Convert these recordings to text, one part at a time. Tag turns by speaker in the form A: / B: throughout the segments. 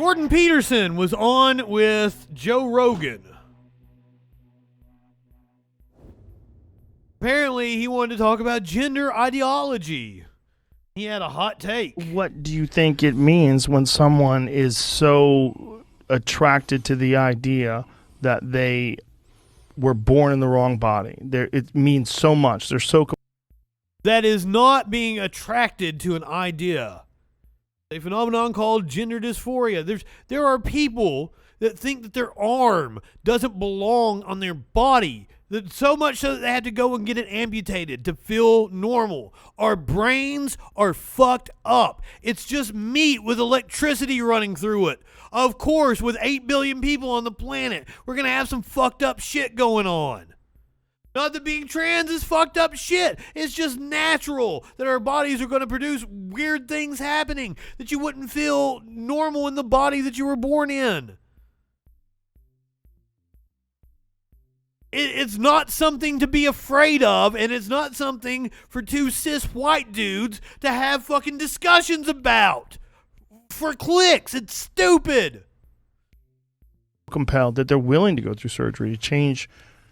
A: Jordan Peterson was on with Joe Rogan. Apparently, he wanted to talk about gender ideology. He had a hot take.
B: What do you think it means when someone is so attracted to the idea that they were born in the wrong body? It means so much. They're so...
A: That is not being attracted to an idea. A phenomenon called gender dysphoria. There are people that think that their arm doesn't belong on their body. That so much so that they had to go and get it amputated to feel normal. Our brains are fucked up. It's just meat with electricity running through it. Of course, with 8 billion people on the planet, we're going to have some fucked up shit going on. Not that being trans is fucked up shit. It's just natural that our bodies are going to produce weird things happening that you wouldn't feel normal in the body that you were born in. It's not something to be afraid of, and it's not something for two cis white dudes to have fucking discussions about. For clicks, it's stupid.
B: Compelled that they're willing to go through surgery to change...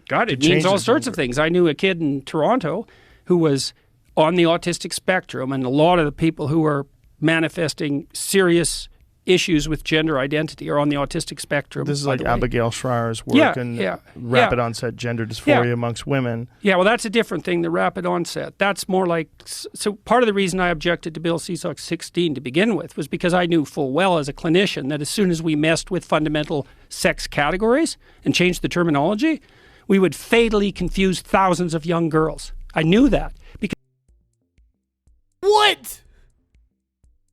C: God, it means all sorts of things. I knew a kid in Toronto who was on the autistic spectrum, and a lot of the people who are manifesting serious issues with gender identity are on the autistic spectrum.
B: This is like Abigail Schreier's work and rapid onset gender dysphoria amongst women.
C: Yeah, well, that's a different thing, the rapid onset. That's more like... So part of the reason I objected to Bill C-SOC 16 to begin with was because I knew full well as a clinician that as soon as we messed with fundamental sex categories and changed the terminology, we would fatally confuse thousands of young girls. I knew that. Because
A: what?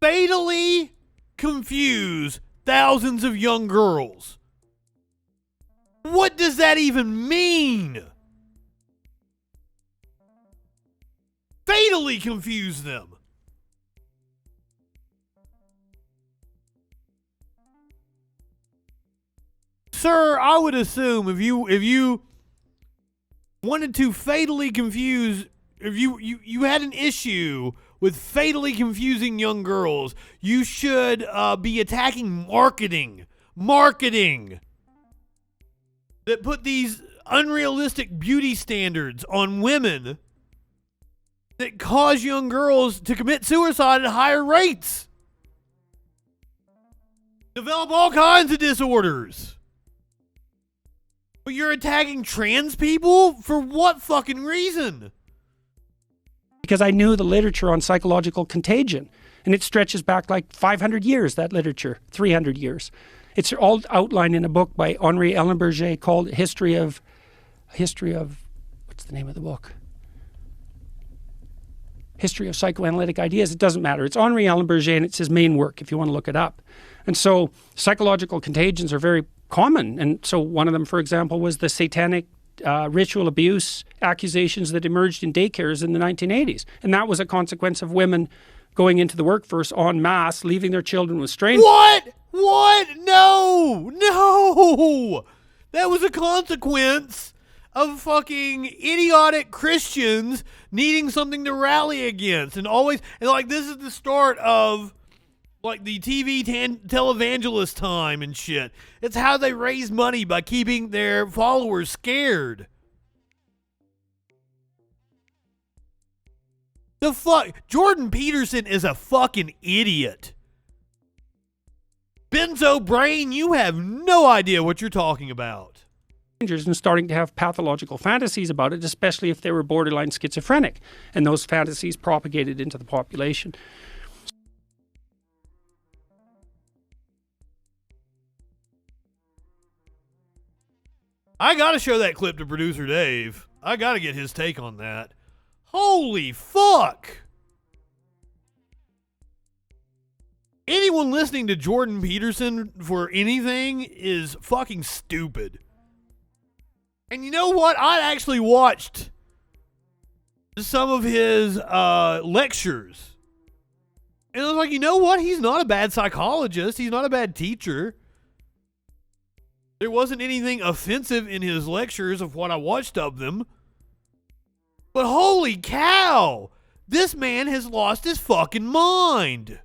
A: Fatally confuse thousands of young girls? What does that even mean? Fatally confuse them. Sir, I would assume if you wanted to fatally confuse, if you had an issue with fatally confusing young girls, you should be attacking marketing that put these unrealistic beauty standards on women that cause young girls to commit suicide at higher rates, develop all kinds of disorders. But you're attacking trans people? For what fucking reason?
C: Because I knew the literature on psychological contagion, and it stretches back like 500 years, that literature, 300 years. It's all outlined in a book by Henri Ellenberger called History of, what's the name of the book? History of Psychoanalytic Ideas. It doesn't matter. It's Henri Ellenberger, and it's his main work if you want to look it up. And so psychological contagions are very common. And so one of them, for example, was the satanic ritual abuse accusations that emerged in daycares in the 1980s. And that was a consequence of women going into the workforce en masse, leaving their children with strangers.
A: What? No! That was a consequence of fucking idiotic Christians needing something to rally against. And like, this is the start of like the TV televangelist time and shit. It's how they raise money, by keeping their followers scared. The fuck? Jordan Peterson is a fucking idiot. Benzo brain, you have no idea what you're talking about.
C: And starting to have pathological fantasies about it, especially if they were borderline schizophrenic. And those fantasies propagated into the population.
A: I gotta show that clip to producer Dave. I gotta get his take on that. Holy fuck! Anyone listening to Jordan Peterson for anything is fucking stupid. And you know what? I actually watched some of his lectures. And I was like, you know what? He's not a bad psychologist. He's not a bad teacher. There wasn't anything offensive in his lectures of what I watched of them. But holy cow! This man has lost his fucking mind.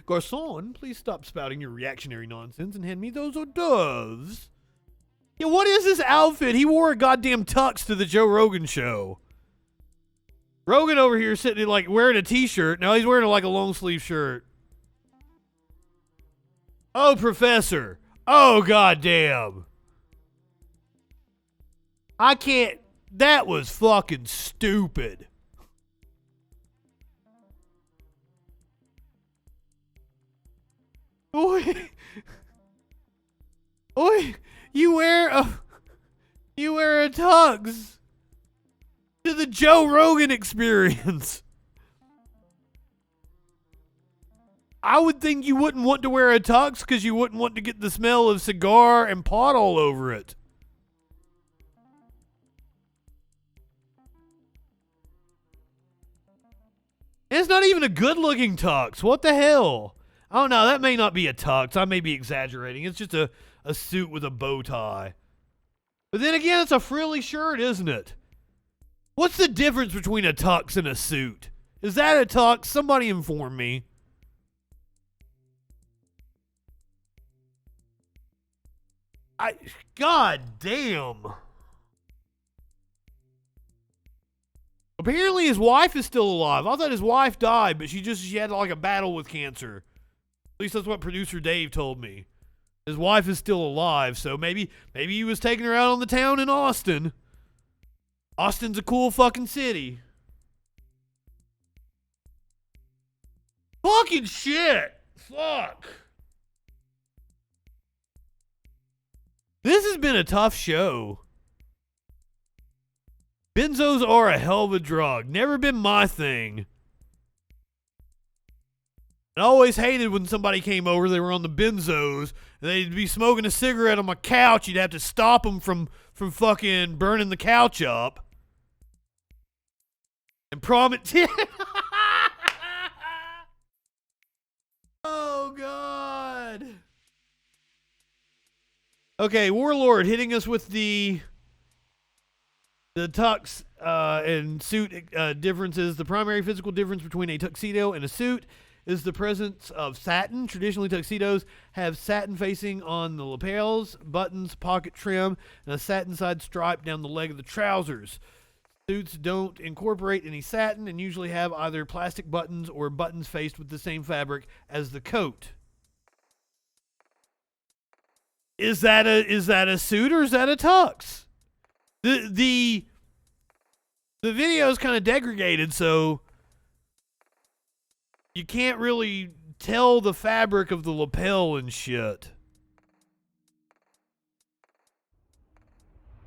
A: Garçon, please stop spouting your reactionary nonsense and hand me those hors d'oeuvres. Yeah, what is this outfit? He wore a goddamn tux to the Joe Rogan show. Rogan over here sitting like wearing a t-shirt. Now he's wearing like a long sleeve shirt. Oh, Professor. Oh, goddamn. I can't. That was fucking stupid. Oi. Oi. You wear a tux to the Joe Rogan experience. I would think you wouldn't want to wear a tux because you wouldn't want to get the smell of cigar and pot all over it. And it's not even a good-looking tux. What the hell? I don't know. That may not be a tux. I may be exaggerating. It's just a suit with a bow tie. But then again, it's a frilly shirt, isn't it? What's the difference between a tux and a suit? Is that a tux? Somebody inform me. God damn. Apparently his wife is still alive. I thought his wife died, but she had like a battle with cancer. At least that's what producer Dave told me. His wife is still alive, so maybe he was taking her out on the town in Austin. Austin's a cool fucking city. Fucking shit. Fuck. This has been a tough show. Benzos are a hell of a drug. Never been my thing. I always hated when somebody came over, they were on the benzos, and they'd be smoking a cigarette on my couch. You'd have to stop them from fucking burning the couch up. And Oh, God. Okay, Warlord hitting us with the tux and suit differences. The primary physical difference between a tuxedo and a suit is the presence of satin. Traditionally, tuxedos have satin facing on the lapels, buttons, pocket trim, and a satin side stripe down the leg of the trousers. Suits don't incorporate any satin and usually have either plastic buttons or buttons faced with the same fabric as the coat. Is that a suit or is that a tux? The video is kind of degraded, so you can't really tell the fabric of the lapel and shit.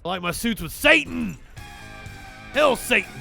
A: I like my suits with Satan. Hell, Satan.